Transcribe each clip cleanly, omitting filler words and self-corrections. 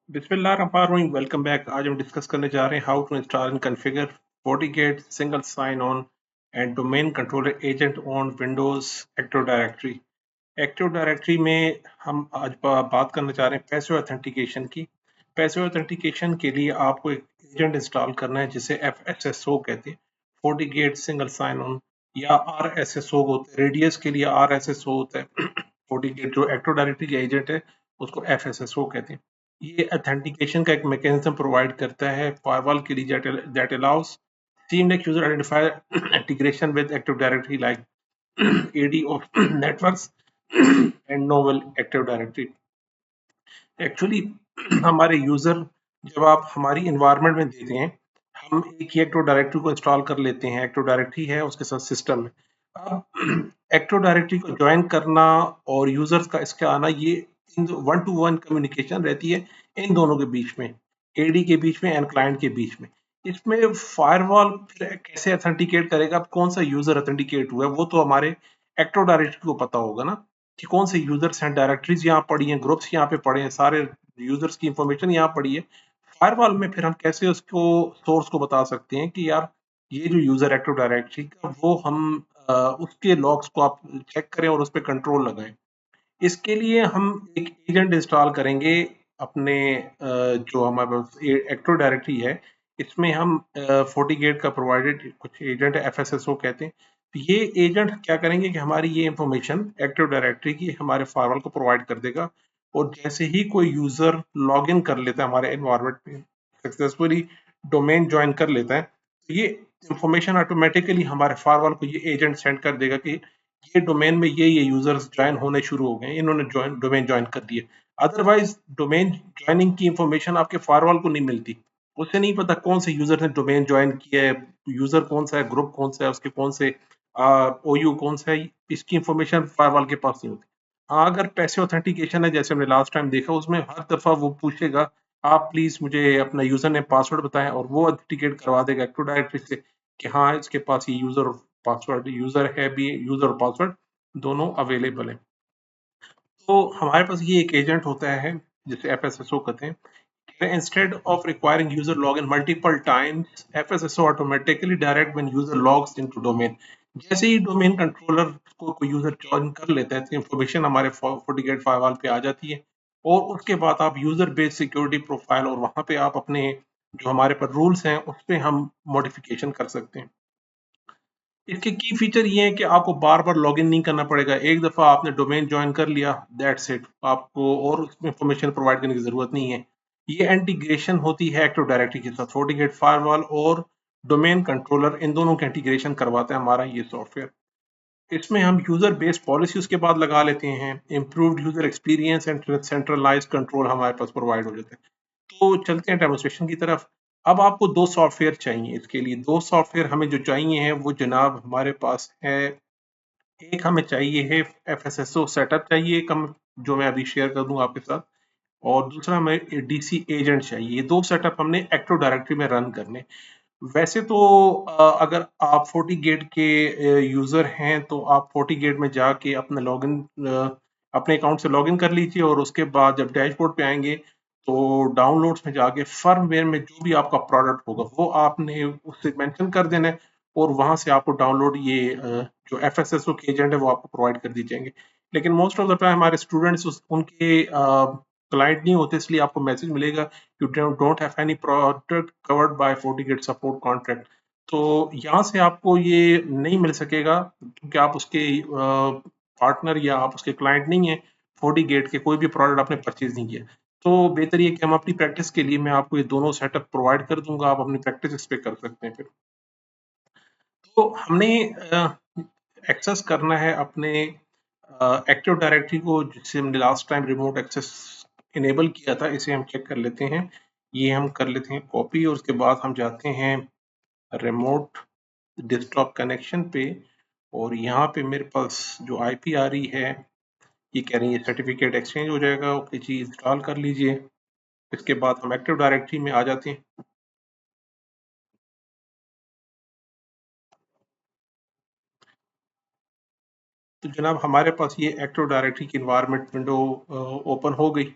बिस्मिल्लाहिर्रहमानिर्रहीम। Welcome back. आज हम डिस्कस करने जा रहे हैं how to install and configure FortiGate single sign on and domain controller agent on Windows active directory. Active directory में हम आज बात करना चाह रहे हैं पैसिव ऑथेंटिकेशन की। पैसिव ऑथेंटिकेशन के लिए आपको एक एजेंट इंस्टॉल करना है जिसे FSSO कहते हैं, FortiGate सिंगल साइन ऑन, या RSSO होता है, रेडियस के लिए RSSO होता है। FortiGate जो एक्टिव डायरेक्टरी का एजेंट है उसको FSSO कहते हैं। ये ऑथेंटिकेशन का एक मैकेनिज्म प्रोवाइड करता है फायरवॉल के लिए that allows seamless user identifier integration with Active Directory like AD of networks and novel Active Directory। Actually हमारे यूजर जब आप हमारी इन्वायरमेंट में देते हैं, हम एक ही एक्टिव डायरेक्टरी को इंस्टॉल कर लेते हैं। एक्टिव डायरेक्टरी है, उसके साथ सिस्टम है। अब एक्टिव डायरेक्टरी को ज्वाइन करना और यूजर्स का इसका आना, ये in one two one communication रहती है इन दोनों के बीच में, एडी के बीच में एंड क्लाइंट के बीच में। इसमें फायरवॉल फिर कैसे अथेंटिकेट करेगा, अब कौन सा यूजर अथेंटिकेट हुआ है वो तो हमारे एक्टिव डायरेक्टरी को पता होगा ना, कि कौन से यूजर्स हैं, डायरेक्टरीज यहाँ पड़ी हैं, ग्रुप्स यहाँ पे पड़े हैं, सारे यूजर्स की इंफॉर्मेशन यहाँ पड़ी है। फायरवॉल में फिर हम कैसे उसको सोर्स को बता सकते हैं कि यार ये जो यूजर एक्टिव डायरेक्टरी का, वो हम उसके लॉग्स को आप चेक करें और उस पर कंट्रोल लगाएं। इसके लिए हम एक एजेंट इंस्टॉल करेंगे अपने जो हमारे पास एक्टिव डायरेक्टरी है, इसमें हम FortiGate का प्रोवाइडेड कुछ एजेंट है, FSSO कहते हैं। तो ये एजेंट क्या करेंगे कि हमारी ये इंफॉर्मेशन एक्टिव डायरेक्टरी की हमारे फायरवॉल को प्रोवाइड कर देगा, और जैसे ही कोई यूजर लॉग इन कर लेता है हमारे एनवायरनमेंट में, सक्सेसफुली डोमेन ज्वाइन कर लेता है, तो ये इंफॉर्मेशन ऑटोमेटिकली हमारे फायरवॉल को ये एजेंट सेंड कर देगा कि ये डोमेन में ये यूजर्स ज्वाइन होने शुरू हो गए, इन्होंने डोमेन ज्वाइन कर दिए। अदरवाइज डोमेन ज्वाइनिंग की इंफॉर्मेशन आपके फायरवॉल को नहीं मिलती। उसे नहीं पता कौन से यूजर ने डोमेन ज्वाइन किया है, यूजर कौन सा है, ग्रुप कौन सा है, उसके कौन से OU कौन सा है, इसकी इंफॉर्मेशन फायरवॉल के पास नहीं होती। हाँ, अगर पैसे ऑथेंटिकेशन है जैसे हमने लास्ट टाइम देखा, उसमें हर दफा वो पूछेगा आप प्लीज मुझे अपना यूजर ने पासवर्ड बताएं, और वो ऑथेंटिकेट करवा देगा एक्टिव डायरेक्टरी से कि हाँ इसके पास ये यूजर और पासवर्ड, यूजर है भी, यूजर और पासवर्ड दोनों अवेलेबल है। तो हमारे पास ये एक एजेंट होता है जिसे FSSO कहते हैं। Instead of requiring user log in multiple times, FSSO automatically direct when user logs into domain. जैसे ही डोमेन कंट्रोलर को कोई यूजर ज्वाइन कर लेता है, तो इंफॉर्मेशन हमारे FortiGate फायरवॉल पे आ जाती है, और उसके बाद आप यूजर बेस्ड सिक्योरिटी प्रोफाइल, और वहां पे आप अपने जो हमारे पर रूल्स हैं उस पे हम मॉडिफिकेशन कर सकते हैं। इसके की फीचर ये है कि आपको बार-बार लॉगिन नहीं करना पड़ेगा। एक दफ़ा आपने डोमेन जॉइन कर लिया, दैट्स इट। आपको और उसमें इन्फॉर्मेशन प्रोवाइड करने की ज़रूरत नहीं है। ये इंटीग्रेशन होती है एक्टिव डायरेक्टरी के साथ। FortiGate फायरवॉल और डोमेन कंट्रोलर, इन दोनों का इंटीग्रेशन करवाता है हमारा ये सॉफ्टवेयर। इसमें हम यूज़र बेस्ड पॉलिसी उसके बाद लगा लेते हैं। Improved user experience and centralised control हमारे पास प्रोवाइड हो जाता है। तो चलते हैं डेमोन्स्ट्रेशन की तरफ। अब आपको 2 सॉफ्टवेयर चाहिए इसके लिए। 2 सॉफ्टवेयर हमें जो चाहिए हैं वो जनाब हमारे पास है। एक हमें चाहिए है FSSO सेटअप चाहिए एक, हम जो मैं अभी शेयर कर दूँगा आपके साथ, और दूसरा हमें DC एजेंट चाहिए। ये 2 सेटअप हमने एक्टिव डायरेक्टरी में रन करने। वैसे तो अगर आप FortiGate के यूज़र हैं तो आप FortiGate में जाके अपना लॉगिन, अपने अकाउंट से लॉगिन कर लीजिए, और उसके बाद जब डैशबोर्ड पे आएँगे तो डाउनलोड्स में जाके फर्मवेयर में जो भी आपका प्रोडक्ट होगा वो आपने उससे मेंशन कर देना है, और वहाँ से आपको डाउनलोड ये जो FSSO के एजेंट है वो आपको प्रोवाइड कर दिए जाएँगे। लेकिन मोस्ट ऑफ द टाइम हमारे स्टूडेंट्स उनके क्लाइंट नहीं होते, इसलिए आपको मैसेज मिलेगा you don't have any product covered by FortiGate support contract। तो यहाँ से आपको ये नहीं मिल सकेगा, क्योंकि आप उसके पार्टनर या आप उसके क्लाइंट नहीं है। FortiGate के कोई भी प्रोडक्ट आपने परचेज नहीं किया। तो बेहतर ये कि हम अपनी प्रैक्टिस के लिए मैं आपको ये दोनों सेटअप प्रोवाइड कर दूंगा, आप अपनी प्रैक्टिस इस पे कर सकते हैं फिर। तो हमने एक्सेस करना है अपने एक्टिव डायरेक्टरी को, जिससे हमने last time remote access enable किया था, इसे हम चेक कर लेते हैं। ये हम कर लेते हैं कॉपी, और उसके बाद हम जाते हैं रिमोट डेस्कटॉप कनेक्शन पे, और यहाँ पे मेरे पास जो IP आ रही है, ये कह रही है सर्टिफिकेट एक्सचेंज हो जाएगा। ओके जी, इंस्टॉल कर लीजिए। इसके बाद हम एक्टिव डायरेक्टरी में आ जाते हैं। तो जनाब हमारे पास ये एक्टिव डायरेक्टरी की इन्वायरमेंट विंडो ओपन हो गई।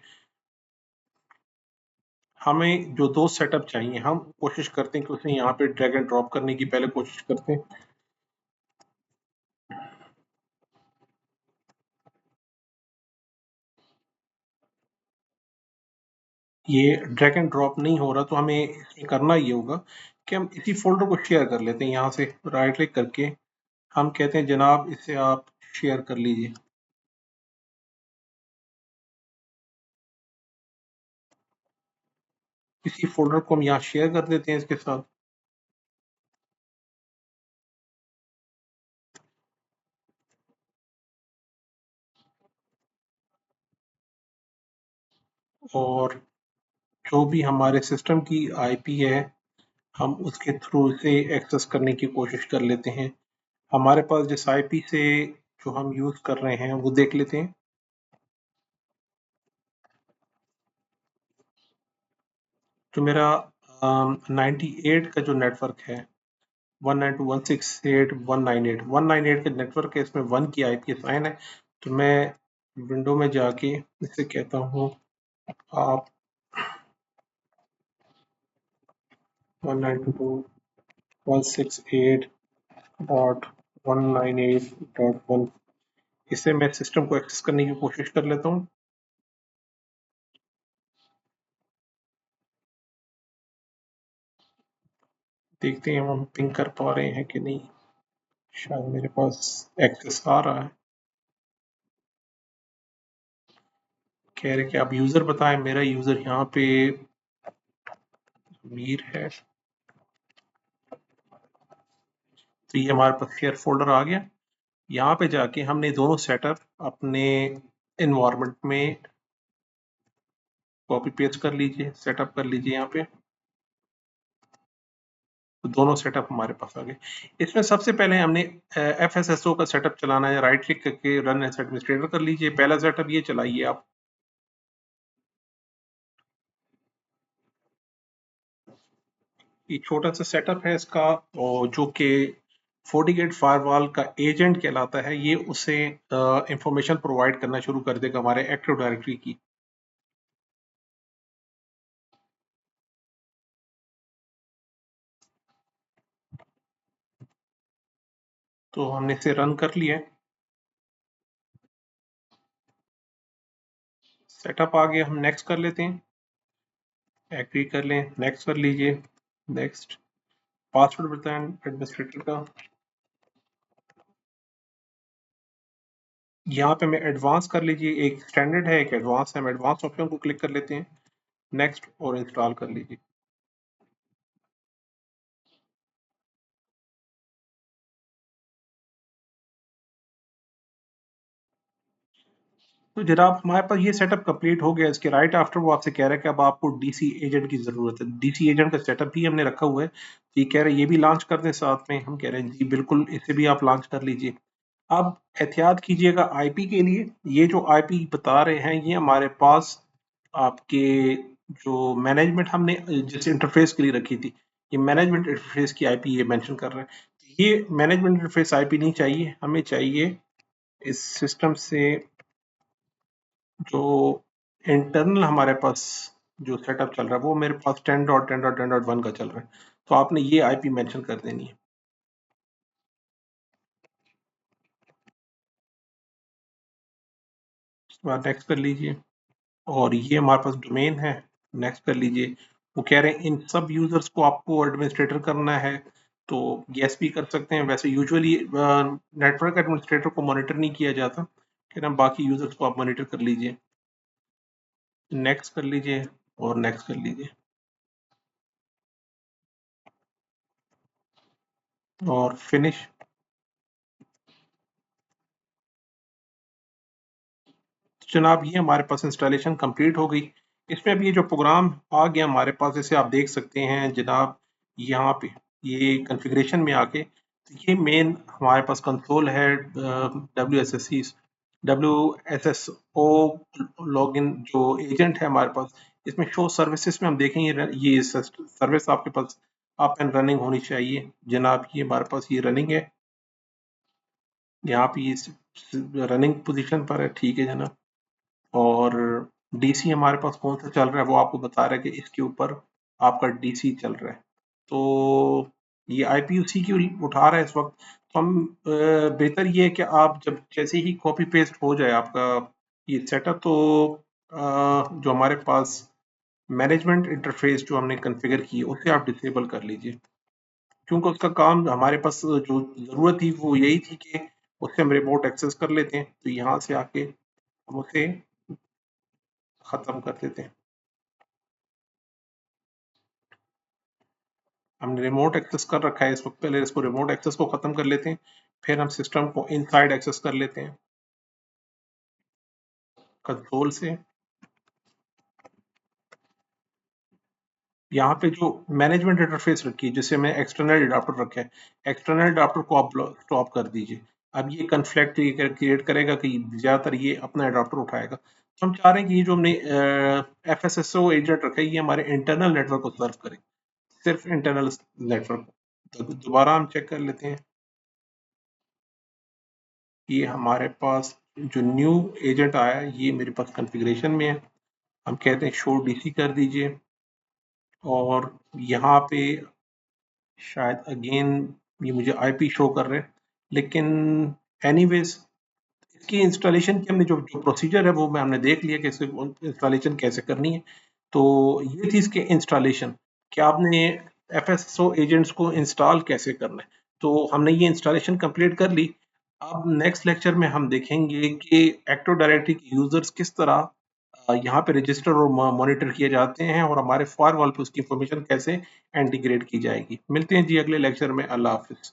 हमें जो 2 सेटअप चाहिए, हम कोशिश करते हैं कि उसे यहाँ पे ड्रैग एंड ड्रॉप करने की पहले कोशिश करते हैं। ये ड्रैग एंड ड्रॉप नहीं हो रहा, तो हमें इसमें करना ये होगा कि हम इसी फ़ोल्डर को शेयर कर लेते हैं। यहाँ से राइट क्लिक करके हम कहते हैं जनाब इसे आप शेयर कर लीजिए। इसी फ़ोल्डर को हम यहाँ शेयर कर देते हैं इसके साथ। और जो भी हमारे सिस्टम की आईपी है, हम उसके थ्रू इसे एक्सेस करने की कोशिश कर लेते हैं। हमारे पास जिस आईपी से जो हम यूज़ कर रहे हैं, वो देख लेते हैं। जो मेरा 98 का जो नेटवर्क है, 192.168.198 198 का नेटवर्क है, इसमें 1 की आईपी असाइन है। तो मैं विंडो में जाके इससे कहता हूँ आप 192.168.198.1, इससे मैं सिस्टम को एक्सेस करने की कोशिश कर लेता हूँ। देखते हैं हम पिंग कर पा रहे हैं कि नहीं। शायद मेरे पास एक्सेस आ रहा है। कह रहे कि आप यूजर बताएं। मेरा यूजर यहाँ पे मीर है। तो ये हमारे पास शेयर फोल्डर आ गया। यहाँ पे जाके हमने दोनों सेटअप अपने इन्वायरमेंट में कॉपी पेस्ट कर लीजिए, सेटअप कर लीजिए यहाँ पे। तो दोनों सेटअप हमारे पास आ गए। इसमें सबसे पहले हमने FSSO का सेटअप चलाना है। राइट क्लिक करके रन एज एडमिनिस्ट्रेटर कर लीजिए। पहला सेटअप ये चलाइए आप। ये छोटा सा सेटअप है इसका, और जो कि FortiGate फायरवॉल का एजेंट कहलाता है। ये उसे इंफॉर्मेशन प्रोवाइड करना शुरू कर देगा हमारे एक्टिव डायरेक्टरी की। तो हमने इसे रन कर लिया है। सेटअप आ गया, हम नेक्स्ट कर लेते हैं। एग्री कर लें, नेक्स्ट कर लीजिए। नेक्स्ट। पासवर्ड बताएं एडमिनिस्ट्रेटर का। यहाँ पे मैं एडवांस कर लीजिए। एक स्टैंडर्ड है, एक एडवांस है। हम एडवांस ऑप्शन को क्लिक कर लेते हैं। नेक्स्ट और इंस्टॉल कर लीजिए। तो जनाब हमारे पास ये सेटअप कंप्लीट हो गया। इसके राइट आफ्टर वो आपसे कह रहा है कि अब आपको डीसी एजेंट की ज़रूरत है। डीसी एजेंट का सेटअप भी हमने रखा हुआ है। तो ये कह रहे हैं ये भी लॉन्च कर दें साथ में। हम कह रहे हैं जी बिल्कुल, इसे भी आप लॉन्च कर लीजिए। अब एहतियात कीजिएगा आईपी के लिए। ये जो आईपी बता रहे हैं, ये हमारे पास आपके जो मैनेजमेंट हमने जिस इंटरफेस के लिए रखी थी, ये मैनेजमेंट इंटरफेस की आईपी ये मेंशन कर रहे हैं। ये मैनेजमेंट इंटरफेस आईपी नहीं चाहिए, हमें चाहिए इस सिस्टम से जो इंटरनल हमारे पास जो सेटअप चल रहा है, वो मेरे पास 10.10.10.1 का चल रहा है। तो आपने ये आईपी मेंशन कर देनी है। उसके बाद नेक्स्ट कर लीजिए। और ये हमारे पास डोमेन है। नेक्स्ट कर लीजिए। वो कह रहे हैं इन सब यूजर्स को आपको एडमिनिस्ट्रेटर करना है, तो यस भी कर सकते हैं। वैसे यूजुअली नेटवर्क एडमिनिस्ट्रेटर को मॉनिटर नहीं किया जाता, कि ना बाकी यूजर्स को आप मॉनिटर कर लीजिए। नेक्स्ट कर लीजिए और नेक्स्ट कर लीजिए और फिनिश। जनाब ये हमारे पास इंस्टॉलेशन कंप्लीट हो गई। इसमें अब ये जो प्रोग्राम आ गया हमारे पास, इसे आप देख सकते हैं जनाब। यहाँ पे ये कॉन्फ़िगरेशन में आके, तो ये मेन हमारे पास कंसोल है। WSSO लॉगिन जो एजेंट है हमारे पास, इसमें शो सर्विसेज में हम देखेंगे ये सर्विस आपके पास अप एंड रनिंग होनी चाहिए। जनाब ये हमारे पास ये रनिंग है। यहाँ पे ये रनिंग पोजीशन पर है। ठीक है जनाब। और डीसी हमारे पास कौन सा चल रहा है वो आपको बता रहा है कि इसके ऊपर आपका डीसी चल रहा है। तो ये आईपी उसी की उठा रहा है इस वक्त। तो हम बेहतर ये है कि आप जब जैसे ही कॉपी पेस्ट हो जाए आपका ये सेटअप, तो जो हमारे पास मैनेजमेंट इंटरफेस जो हमने कॉन्फ़िगर की है उसे आप डिसेबल कर लीजिए, क्योंकि उसका काम हमारे पास जो ज़रूरत थी वो यही थी कि उससे हम रिमोट एक्सेस कर लेते हैं, तो यहाँ से आके हम उसे ख़त्म कर देते हैं। हमने रिमोट एक्सेस कर रखा है इस वक्त, पहले इसको रिमोट एक्सेस को ख़त्म कर लेते हैं, फिर हम सिस्टम को इनसाइड एक्सेस कर लेते हैं कंट्रोल से। यहाँ पे जो मैनेजमेंट इंटरफेस रखी है जिसे मैं एक्सटर्नल अडाप्टर रखा है, एक्सटर्नल अडाप्टर को आप स्टॉप कर दीजिए। अब ये कन्फ्लिक्ट क्रिएट करेगा कि ज़्यादातर ये अपना अडाप्टर उठाएगा। तो हम चाह रहे हैं कि ये जो हमने एफएसएसओ एजेंट रखा है ये हमारे इंटरनल नेटवर्क को सर्व करे, सिर्फ इंटरनल नेटवर्क। तो दोबारा हम चेक कर लेते हैं। ये हमारे पास जो न्यू एजेंट आया है ये मेरे पास कॉन्फ़िगरेशन में है। हम कहते हैं शो डीसी कर दीजिए, और यहाँ पे शायद अगेन ये मुझे आईपी शो कर रहे हैं, लेकिन एनीवेज इसकी इंस्टॉलेशन की हमने जो जो प्रोसीजर है वो मैं हमने देख लिया कि इसकी इंस्टॉलेशन कैसे करनी है। तो ये थी इसके इंस्टॉलेशन कि आपने एफएसओ एजेंट्स को इंस्टॉल कैसे करना है। तो हमने ये इंस्टॉलेशन कंप्लीट कर ली। अब नेक्स्ट लेक्चर में हम देखेंगे कि एक्टिव डायरेक्टरी के यूजर्स किस तरह यहाँ पे रजिस्टर और मॉनिटर किए जाते हैं, और हमारे फायरवॉल पे उसकी इंफॉर्मेशन कैसे इंटीग्रेट की जाएगी। मिलते हैं जी अगले लेक्चर में। अल्लाह हाफिज।